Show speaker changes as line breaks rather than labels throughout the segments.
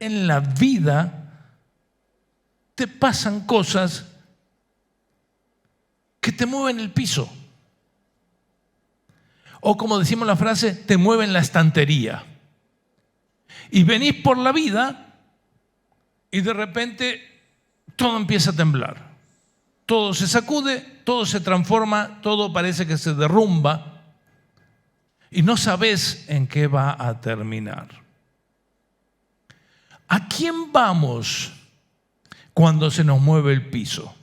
en la vida te pasan cosas que te mueven el piso. O como decimos la frase, te mueven la estantería. Y venís por la vida y de repente todo empieza a temblar. Todo se sacude, todo se transforma, todo parece que se derrumba y no sabes en qué va a terminar. ¿A quién vamos cuando se nos mueve el piso?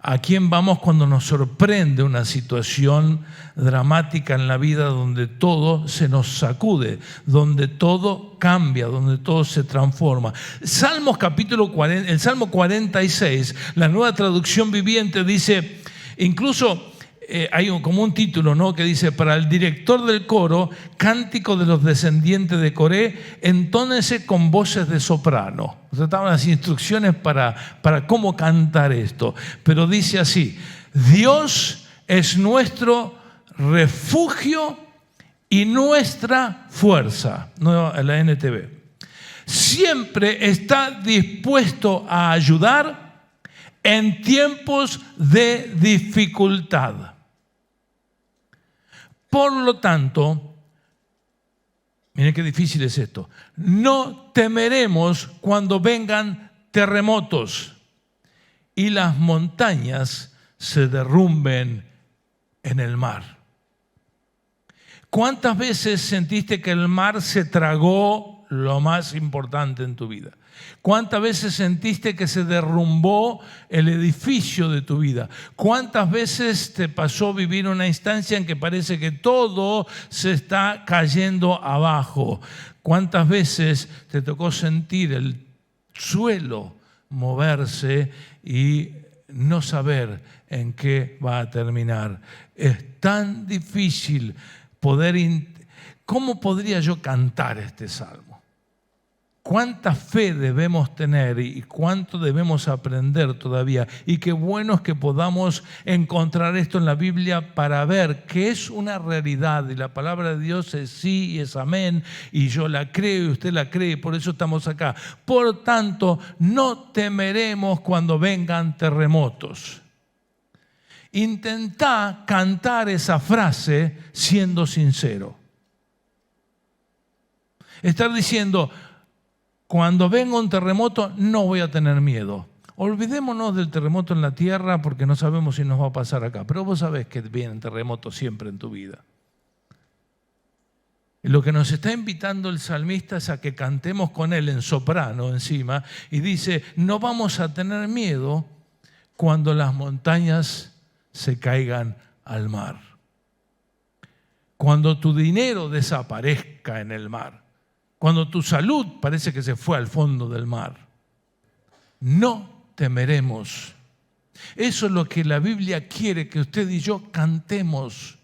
¿A quién vamos cuando nos sorprende una situación dramática en la vida donde todo se nos sacude, donde todo cambia, donde todo se transforma? Salmos capítulo 40, el Salmo 46, la Nueva Traducción Viviente dice, incluso hay como un título, ¿no?, que dice: para el director del coro, cántico de los descendientes de Coré, entónese con voces de soprano. O sea, estaban las instrucciones para cómo cantar esto. Pero dice así: Dios es nuestro refugio y nuestra fuerza. La NTV. Siempre está dispuesto a ayudar en tiempos de dificultad. Por lo tanto, miren qué difícil es esto, no temeremos cuando vengan terremotos y las montañas se derrumben en el mar. ¿Cuántas veces sentiste que el mar se tragó lo más importante en tu vida? ¿Cuántas veces sentiste que se derrumbó el edificio de tu vida? ¿Cuántas veces te pasó vivir una instancia en que parece que todo se está cayendo abajo? ¿Cuántas veces te tocó sentir el suelo moverse y no saber en qué va a terminar? Es tan difícil poder... ¿Cómo podría yo cantar este salmo? ¿Cuánta fe debemos tener y cuánto debemos aprender todavía? Y qué bueno es que podamos encontrar esto en la Biblia para ver que es una realidad. Y la palabra de Dios es sí y es amén. Y yo la creo y usted la cree, y por eso estamos acá. Por tanto, no temeremos cuando vengan terremotos. Intentá cantar esa frase siendo sincero. Estar diciendo: cuando venga un terremoto no voy a tener miedo. Olvidémonos del terremoto en la tierra porque no sabemos si nos va a pasar acá. Pero vos sabés que vienen terremotos siempre en tu vida. Y lo que nos está invitando el salmista es a que cantemos con él en soprano encima. Y dice: no vamos a tener miedo cuando las montañas se caigan al mar. Cuando tu dinero desaparezca en el mar. Cuando tu salud parece que se fue al fondo del mar, no temeremos. Eso es lo que la Biblia quiere que usted y yo cantemos.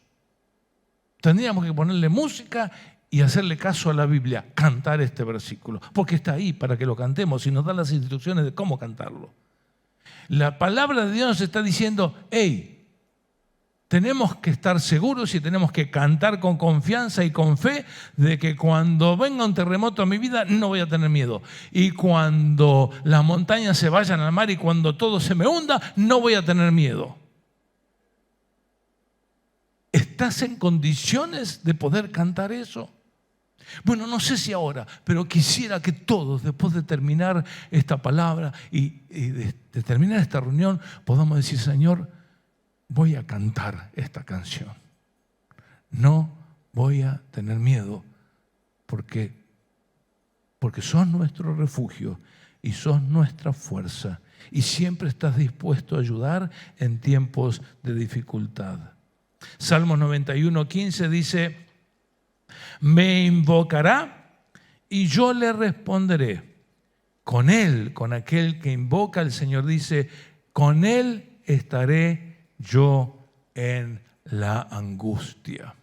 Tendríamos que ponerle música y hacerle caso a la Biblia, cantar este versículo, porque está ahí para que lo cantemos y nos da las instrucciones de cómo cantarlo. La palabra de Dios nos está diciendo: hey, tenemos que estar seguros y tenemos que cantar con confianza y con fe de que cuando venga un terremoto a mi vida no voy a tener miedo. Y cuando las montañas se vayan al mar y cuando todo se me hunda, no voy a tener miedo. ¿Estás en condiciones de poder cantar eso? Bueno, no sé si ahora, pero quisiera que todos, después de terminar esta palabra y de terminar esta reunión, podamos decir: Señor, voy a cantar esta canción. No voy a tener miedo porque sos nuestro refugio y sos nuestra fuerza y siempre estás dispuesto a ayudar en tiempos de dificultad. Salmo 91:15 dice: me invocará y yo le responderé. Con él, con aquel que invoca al Señor, dice: con él estaré yo en la angustia.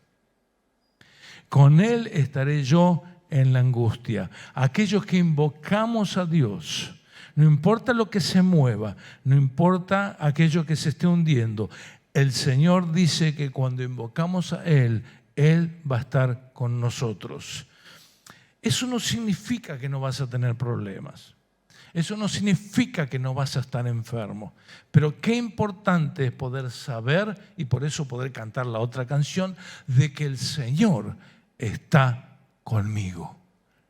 Con él estaré yo en la angustia. Aquellos que invocamos a Dios, no importa lo que se mueva, no importa aquello que se esté hundiendo, el Señor dice que cuando invocamos a Él, Él va a estar con nosotros. Eso no significa que no vas a tener problemas. Eso no significa que no vas a estar enfermo. Pero qué importante es poder saber, y por eso poder cantar la otra canción, de que el Señor está conmigo.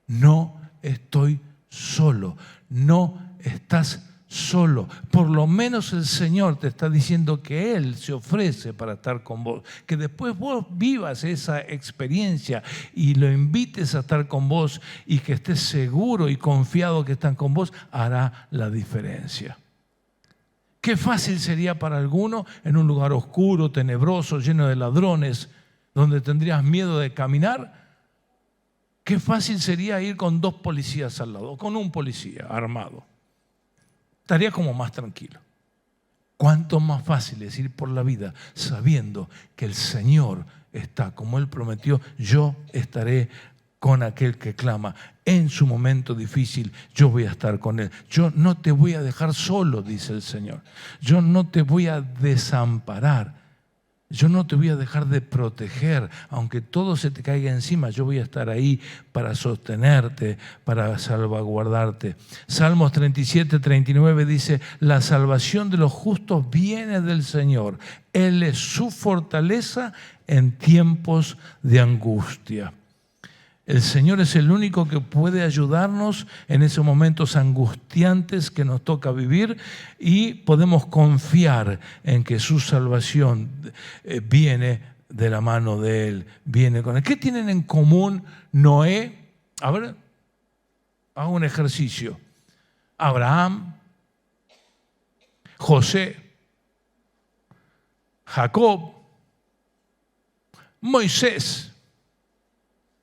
No estoy solo. No estás solo. Por lo menos el Señor te está diciendo que Él se ofrece para estar con vos. Que después vos vivas esa experiencia y lo invites a estar con vos y que estés seguro y confiado que están con vos, hará la diferencia. Qué fácil sería para alguno en un lugar oscuro, tenebroso, lleno de ladrones, donde tendrías miedo de caminar. Qué fácil sería ir con 2 policías al lado, con un policía armado. Estaría como más tranquilo. Cuánto más fácil es ir por la vida sabiendo que el Señor está, como Él prometió, yo estaré con aquel que clama. En su momento difícil yo voy a estar con Él. Yo no te voy a dejar solo, dice el Señor. Yo no te voy a desamparar. Yo no te voy a dejar de proteger, aunque todo se te caiga encima, yo voy a estar ahí para sostenerte, para salvaguardarte. Salmos 37, 39 dice, la salvación de los justos viene del Señor. Él es su fortaleza en tiempos de angustia. El Señor es el único que puede ayudarnos en esos momentos angustiantes que nos toca vivir y podemos confiar en que su salvación viene de la mano de Él, viene con Él. ¿Qué tienen en común Noé? A ver, hago un ejercicio. Abraham, José, Jacob, Moisés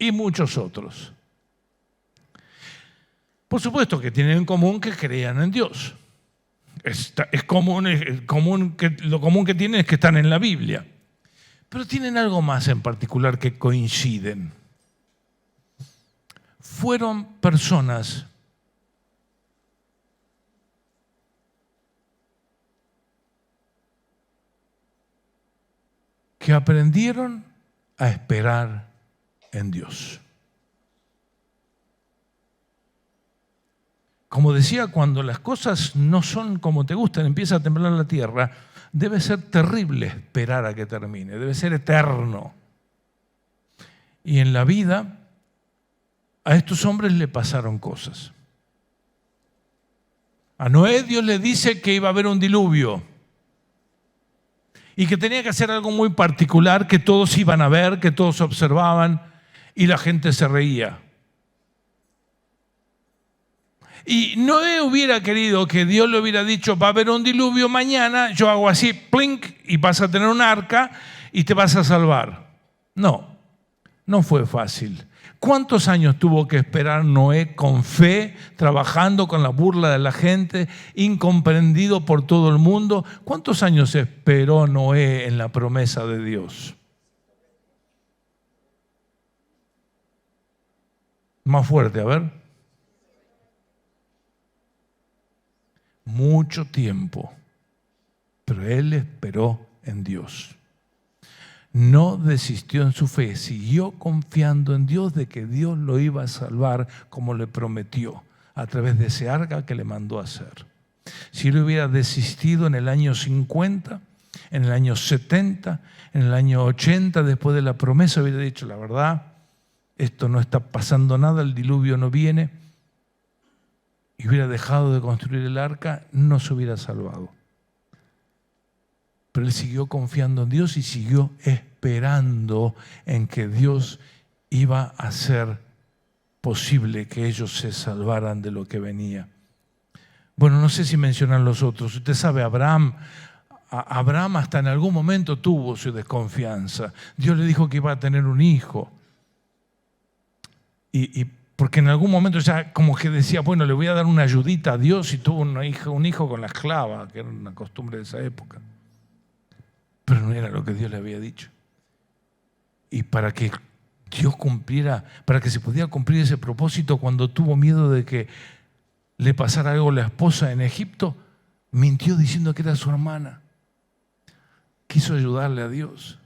y muchos otros. Por supuesto que tienen en común que crean en Dios. Lo común que tienen es que están en la Biblia. Pero tienen algo más en particular que coinciden. Fueron personas que aprendieron a esperar en Dios. Como decía, cuando las cosas no son como te gustan, empieza a temblar la tierra, debe ser terrible esperar a que termine, debe ser eterno. Y en la vida, a estos hombres le pasaron cosas. A Noé Dios le dice que iba a haber un diluvio y que tenía que hacer algo muy particular que todos iban a ver, que todos observaban y la gente se reía. Y Noé hubiera querido que Dios le hubiera dicho, va a haber un diluvio mañana, yo hago así, plink, y vas a tener un arca y te vas a salvar. No, no fue fácil. ¿Cuántos años tuvo que esperar Noé con fe, trabajando con la burla de la gente, incomprendido por todo el mundo? ¿Cuántos años esperó Noé en la promesa de Dios? Más fuerte, a ver. Mucho tiempo, pero él esperó en Dios. No desistió en su fe, siguió confiando en Dios de que Dios lo iba a salvar como le prometió a través de ese arca que le mandó a hacer. Si él hubiera desistido en el año 50, en el año 70, en el año 80, después de la promesa, hubiera dicho, la verdad, esto no está pasando nada, el diluvio no viene, y hubiera dejado de construir el arca, no se hubiera salvado. Pero él siguió confiando en Dios y siguió esperando en que Dios iba a hacer posible que ellos se salvaran de lo que venía. Bueno, no sé si mencionan los otros. Usted sabe, Abraham hasta en algún momento tuvo su desconfianza. Dios le dijo que iba a tener un hijo. Y porque en algún momento ya como que decía, bueno, le voy a dar una ayudita a Dios, y tuvo un hijo con la esclava, que era una costumbre de esa época. Pero no era lo que Dios le había dicho. Y para que Dios cumpliera, para que se pudiera cumplir ese propósito, cuando tuvo miedo de que le pasara algo a la esposa en Egipto, mintió diciendo que era su hermana. Quiso ayudarle a Dios.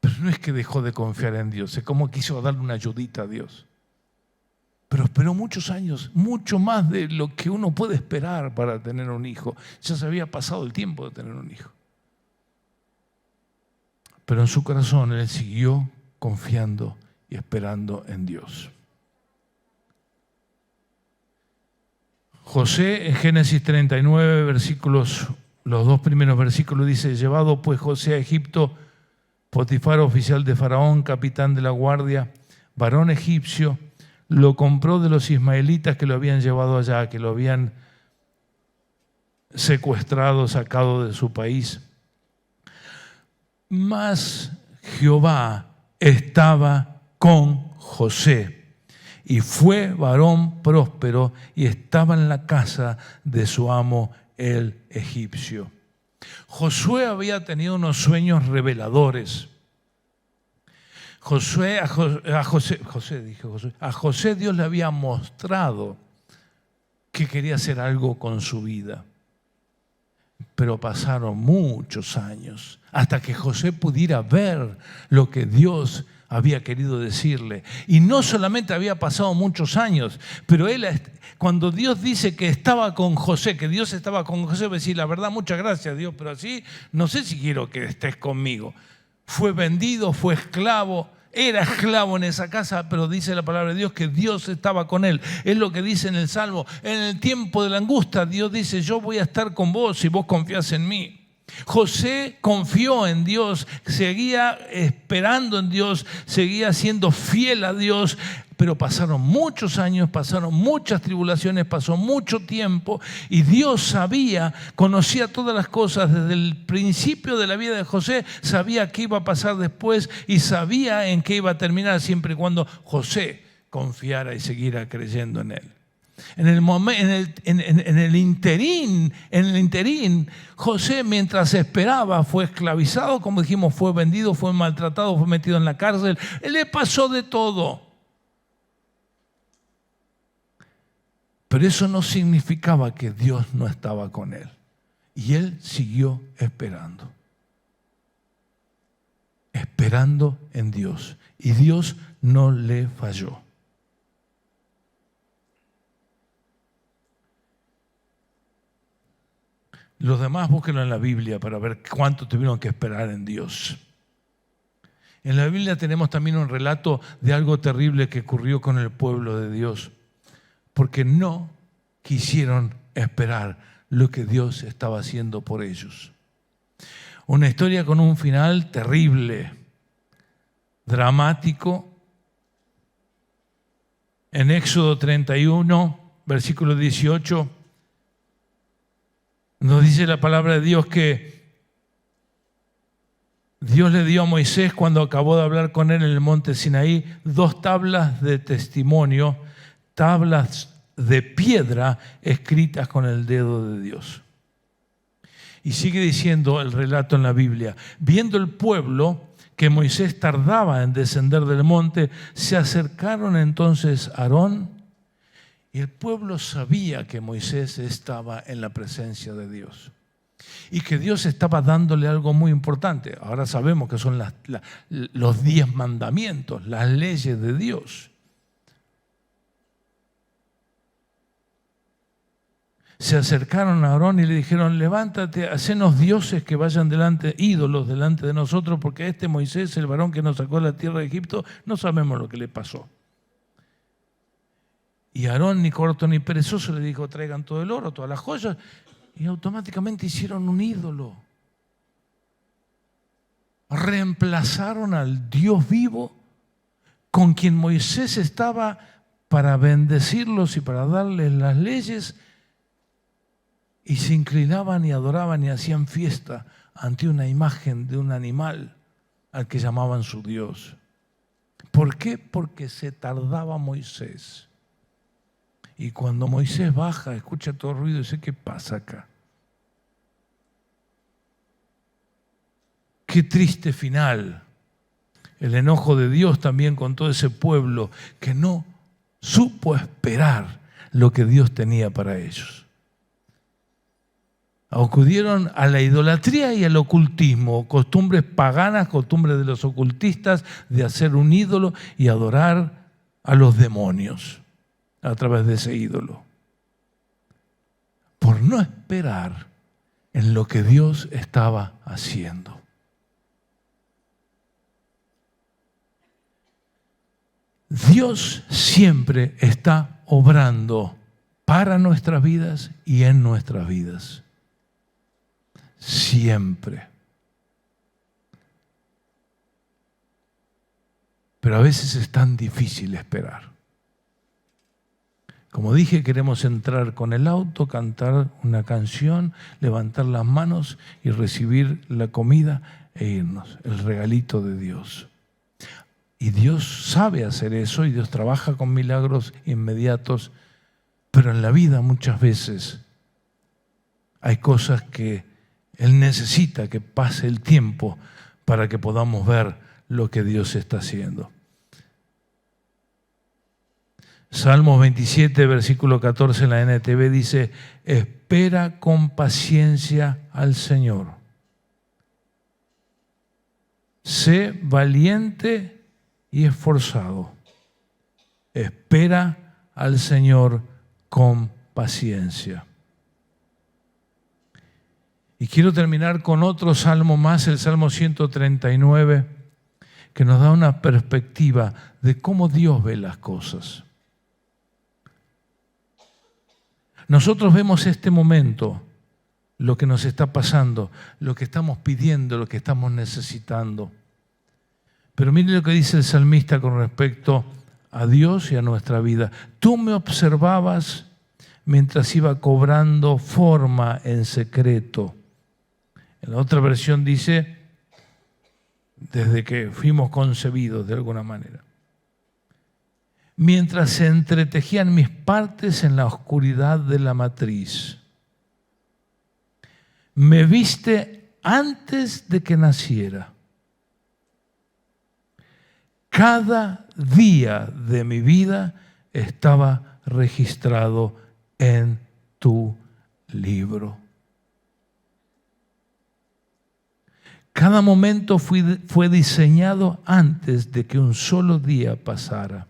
Pero no es que dejó de confiar en Dios, es como quiso darle una ayudita a Dios. Pero esperó muchos años, mucho más de lo que uno puede esperar para tener un hijo. Ya se había pasado el tiempo de tener un hijo. Pero en su corazón él siguió confiando y esperando en Dios. José en Génesis 39, versículos, los dos primeros versículos dice: llevado pues José a Egipto, Potifar, oficial de Faraón, capitán de la guardia, varón egipcio, lo compró de los ismaelitas que lo habían llevado allá, que lo habían secuestrado, sacado de su país. Mas Jehová estaba con José, y fue varón próspero, y estaba en la casa de su amo el egipcio. Josué había tenido unos sueños reveladores. A José Dios le había mostrado que quería hacer algo con su vida. Pero pasaron muchos años hasta que José pudiera ver lo que Dios había querido decirle. Y no solamente había pasado muchos años, pero cuando Dios dice que estaba con José, que Dios estaba con José, va a decir: la verdad, muchas gracias Dios, pero así no sé si quiero que estés conmigo. Fue vendido, fue esclavo, era esclavo en esa casa, pero dice la palabra de Dios que Dios estaba con él. Es lo que dice en el Salmo: en el tiempo de la angustia Dios dice: yo voy a estar con vos si vos confías en mí. José confió en Dios, seguía esperando en Dios, seguía siendo fiel a Dios, pero pasaron muchos años, pasaron muchas tribulaciones, pasó mucho tiempo, y Dios sabía, conocía todas las cosas desde el principio de la vida de José, sabía qué iba a pasar después y sabía en qué iba a terminar, siempre y cuando José confiara y siguiera creyendo en él. En el interín, José, mientras esperaba, fue esclavizado, como dijimos, fue vendido, fue maltratado, fue metido en la cárcel. Él le pasó de todo. Pero eso no significaba que Dios no estaba con él. Y él siguió esperando. Esperando en Dios. Y Dios no le falló. Los demás búsquenlo en la Biblia para ver cuánto tuvieron que esperar en Dios. En la Biblia tenemos también un relato de algo terrible que ocurrió con el pueblo de Dios, porque no quisieron esperar lo que Dios estaba haciendo por ellos. Una historia con un final terrible, dramático. En Éxodo 31, versículo 18, nos dice la palabra de Dios que Dios le dio a Moisés, cuando acabó de hablar con él en el monte Sinaí, 2 tablas de testimonio, tablas de piedra escritas con el dedo de Dios. Y sigue diciendo el relato en la Biblia: viendo el pueblo que Moisés tardaba en descender del monte, se acercaron entonces a Aarón. Y el pueblo sabía que Moisés estaba en la presencia de Dios y que Dios estaba dándole algo muy importante. Ahora sabemos que son los 10 mandamientos, las leyes de Dios. Se acercaron a Aarón y le dijeron: levántate, hacenos dioses que vayan delante, ídolos delante de nosotros, porque este Moisés, el varón que nos sacó de la tierra de Egipto, no sabemos lo que le pasó. Y Aarón, ni corto ni perezoso, le dijo: traigan todo el oro, todas las joyas. Y automáticamente hicieron un ídolo. Reemplazaron al Dios vivo con quien Moisés estaba para bendecirlos y para darles las leyes. Y se inclinaban y adoraban y hacían fiesta ante una imagen de un animal al que llamaban su Dios. ¿Por qué? Porque se tardaba Moisés. Y cuando Moisés baja, escucha todo el ruido y dice: ¿qué pasa acá? Qué triste final. El enojo de Dios también con todo ese pueblo que no supo esperar lo que Dios tenía para ellos. Acudieron a la idolatría y al ocultismo, costumbres paganas, costumbres de los ocultistas, de hacer un ídolo y adorar a los demonios a través de ese ídolo. Por no esperar en lo que Dios estaba haciendo. Dios siempre está obrando para nuestras vidas y en nuestras vidas. Siempre. Pero a veces es tan difícil esperar. Como dije, queremos entrar con el auto, cantar una canción, levantar las manos y recibir la comida e irnos, el regalito de Dios. Y Dios sabe hacer eso y Dios trabaja con milagros inmediatos, pero en la vida muchas veces hay cosas que Él necesita que pase el tiempo para que podamos ver lo que Dios está haciendo. Salmos 27, versículo 14 en la NTV dice: espera con paciencia al Señor. Sé valiente y esforzado. Espera al Señor con paciencia. Y quiero terminar con otro salmo más, el Salmo 139, que nos da una perspectiva de cómo Dios ve las cosas. Nosotros vemos este momento, lo que nos está pasando, lo que estamos pidiendo, lo que estamos necesitando. Pero mire lo que dice el salmista con respecto a Dios y a nuestra vida. Tú me observabas mientras iba cobrando forma en secreto. En la otra versión dice, desde que fuimos concebidos de alguna manera. Mientras se entretejían mis partes en la oscuridad de la matriz. Me viste antes de que naciera. Cada día de mi vida estaba registrado en tu libro. Cada momento fue diseñado antes de que un solo día pasara.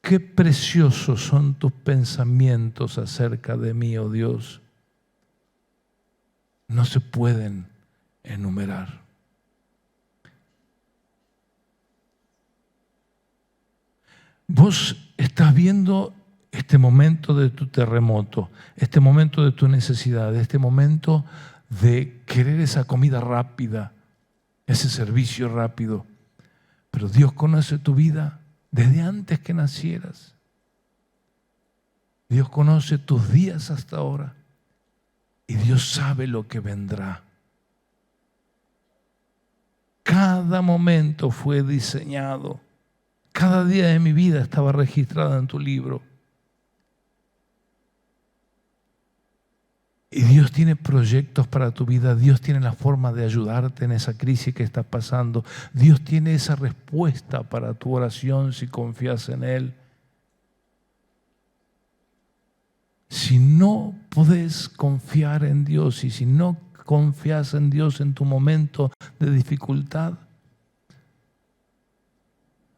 Qué preciosos son tus pensamientos acerca de mí, oh Dios. No se pueden enumerar. Vos estás viendo este momento de tu terremoto, este momento de tu necesidad, este momento de querer esa comida rápida, ese servicio rápido. Pero Dios conoce tu vida desde antes que nacieras. Dios conoce tus días hasta ahora y Dios sabe lo que vendrá. Cada momento fue diseñado. Cada día de mi vida estaba registrado en tu libro. Y Dios tiene proyectos para tu vida. Dios tiene la forma de ayudarte en esa crisis que estás pasando. Dios tiene esa respuesta para tu oración si confías en Él. Si no podés confiar en Dios y si no confías en Dios en tu momento de dificultad,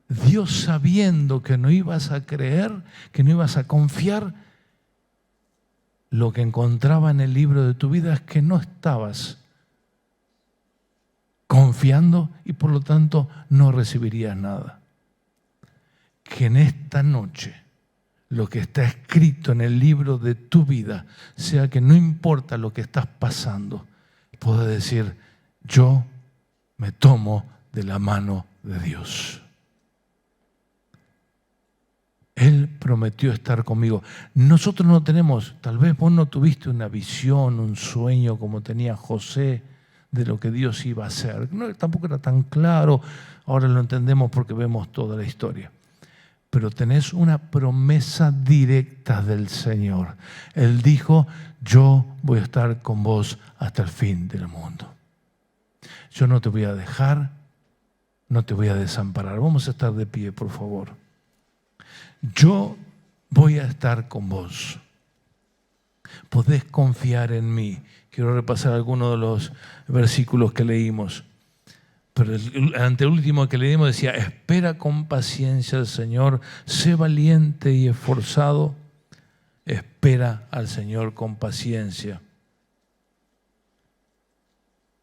Dios, sabiendo que no ibas a creer, que no ibas a confiar, lo que encontraba en el libro de tu vida es que no estabas confiando y por lo tanto no recibirías nada. Que en esta noche lo que está escrito en el libro de tu vida sea que no importa lo que estás pasando, puedes decir: yo me tomo de la mano de Dios. Él prometió estar conmigo. Nosotros no tenemos, tal vez vos no tuviste una visión, un sueño como tenía José de lo que Dios iba a hacer. No, tampoco era tan claro, ahora lo entendemos porque vemos toda la historia. Pero tenés una promesa directa del Señor. Él dijo: yo voy a estar con vos hasta el fin del mundo. Yo no te voy a dejar, no te voy a desamparar. Vamos a estar de pie, por favor. Yo voy a estar con vos. Podés confiar en mí. Quiero repasar algunos de los versículos que leímos. Pero el anteúltimo que leímos decía: espera con paciencia al Señor, sé valiente y esforzado. Espera al Señor con paciencia.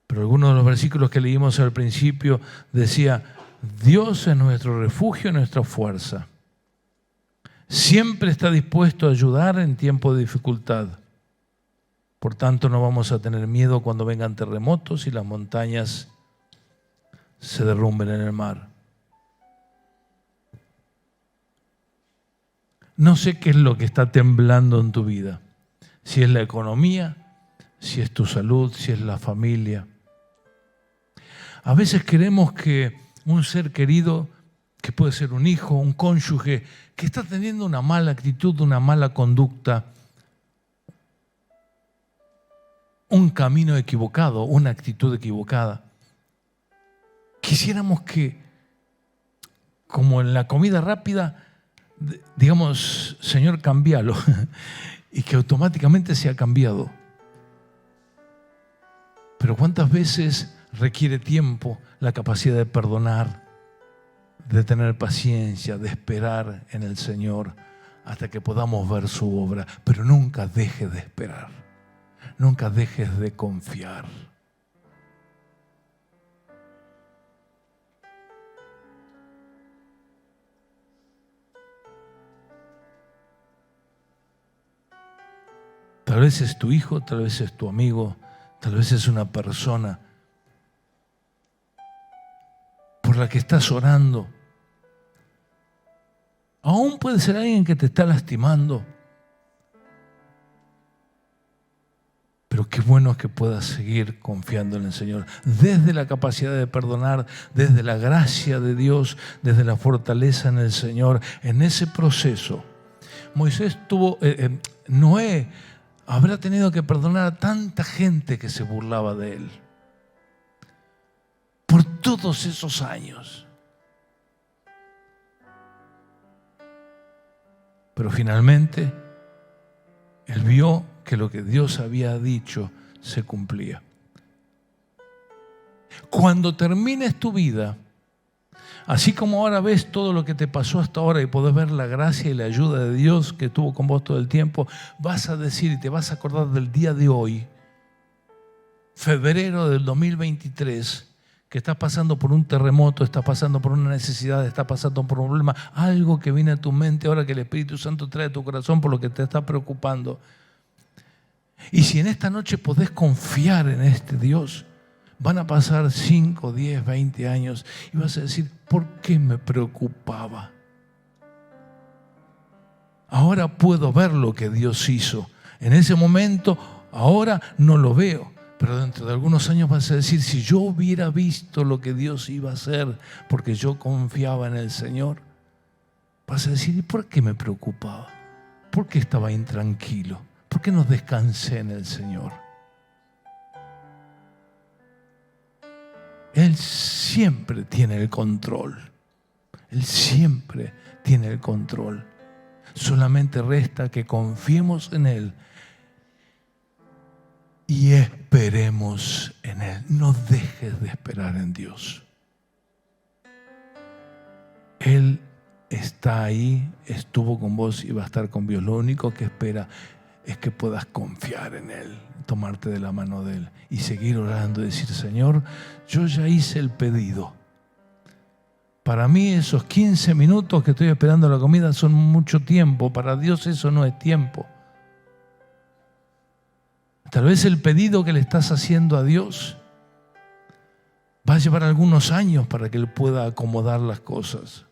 Pero algunos de los versículos que leímos al principio decía: Dios es nuestro refugio y nuestra fuerza. Siempre está dispuesto a ayudar en tiempo de dificultad. Por tanto, no vamos a tener miedo cuando vengan terremotos y las montañas se derrumben en el mar. No sé qué es lo que está temblando en tu vida. Si es la economía, si es tu salud, si es la familia. A veces queremos que un ser querido, que puede ser un hijo, un cónyuge, que está teniendo una mala actitud, una mala conducta, un camino equivocado, una actitud equivocada. Quisiéramos que, como en la comida rápida, digamos: Señor, cámbialo, y que automáticamente sea cambiado. Pero ¿cuántas veces requiere tiempo la capacidad de perdonar, de tener paciencia, de esperar en el Señor hasta que podamos ver su obra? Pero nunca dejes de esperar, nunca dejes de confiar. Tal vez es tu hijo, tal vez es tu amigo, tal vez es una persona por la que estás orando. Aún puede ser alguien que te está lastimando. Pero qué bueno es que puedas seguir confiando en el Señor. Desde la capacidad de perdonar, desde la gracia de Dios, desde la fortaleza en el Señor. En ese proceso, Noé habrá tenido que perdonar a tanta gente que se burlaba de él. Por todos esos años. Pero finalmente, él vio que lo que Dios había dicho se cumplía. Cuando termines tu vida, así como ahora ves todo lo que te pasó hasta ahora y podés ver la gracia y la ayuda de Dios que estuvo con vos todo el tiempo, vas a decir y te vas a acordar del día de hoy, febrero del 2023, que estás pasando por un terremoto, estás pasando por una necesidad, estás pasando por un problema, algo que viene a tu mente ahora que el Espíritu Santo trae a tu corazón por lo que te está preocupando. Y si en esta noche podés confiar en este Dios, van a pasar 5, 10, 20 años y vas a decir: ¿por qué me preocupaba? Ahora puedo ver lo que Dios hizo. En ese momento, ahora no lo veo. Pero dentro de algunos años vas a decir: si yo hubiera visto lo que Dios iba a hacer porque yo confiaba en el Señor, vas a decir: ¿y por qué me preocupaba? ¿Por qué estaba intranquilo? ¿Por qué no descansé en el Señor? Él siempre tiene el control. Él siempre tiene el control. Solamente resta que confiemos en Él y esperemos en Él. No dejes de esperar en Dios. Él está ahí, estuvo con vos y va a estar con vos. Lo único que espera es que puedas confiar en Él, tomarte de la mano de Él y seguir orando y decir: Señor, yo ya hice el pedido. Para mí esos 15 minutos que estoy esperando la comida son mucho tiempo. Para Dios eso no es tiempo. Tal vez el pedido que le estás haciendo a Dios va a llevar algunos años para que Él pueda acomodar las cosas.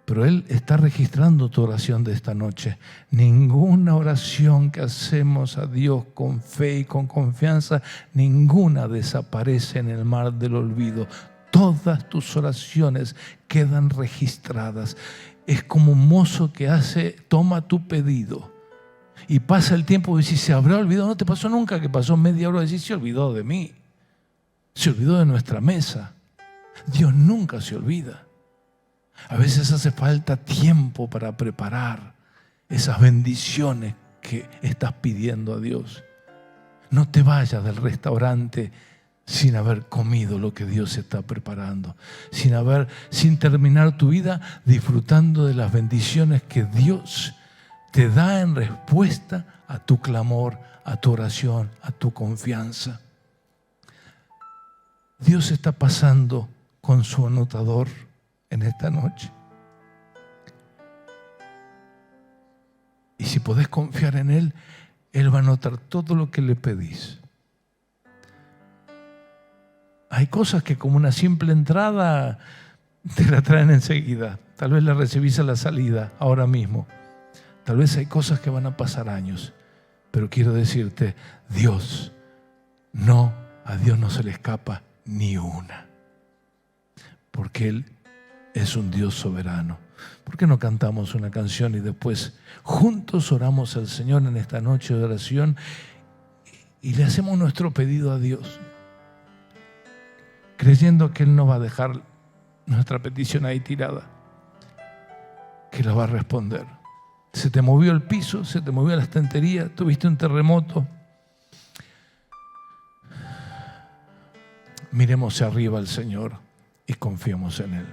Pero Él está registrando tu oración de esta noche. Ninguna oración que hacemos a Dios con fe y con confianza, ninguna desaparece en el mar del olvido. Todas tus oraciones quedan registradas. Es como un mozo que toma tu pedido y pasa el tiempo y dice: ¿se habrá olvidado? No te pasó nunca que pasó media hora y decís: se olvidó de mí, se olvidó de nuestra mesa. Dios nunca se olvida. A veces hace falta tiempo para preparar esas bendiciones que estás pidiendo a Dios. No te vayas del restaurante sin haber comido lo que Dios está preparando, sin terminar tu vida disfrutando de las bendiciones que Dios te da en respuesta a tu clamor, a tu oración, a tu confianza. Dios está pasando con su anotador en esta noche. Y si podés confiar en Él, Él va a anotar todo lo que le pedís. Hay cosas que como una simple entrada te la traen enseguida. Tal vez la recibís a la salida, ahora mismo. Tal vez hay cosas que van a pasar años. Pero quiero decirte, a Dios no se le escapa ni una. Porque Él es un Dios soberano. ¿Por qué no cantamos una canción y después juntos oramos al Señor en esta noche de oración y le hacemos nuestro pedido a Dios? Creyendo que Él no va a dejar nuestra petición ahí tirada, que la va a responder. Se te movió el piso, se te movió la estantería, tuviste un terremoto. Miremos hacia arriba al Señor y confiemos en Él.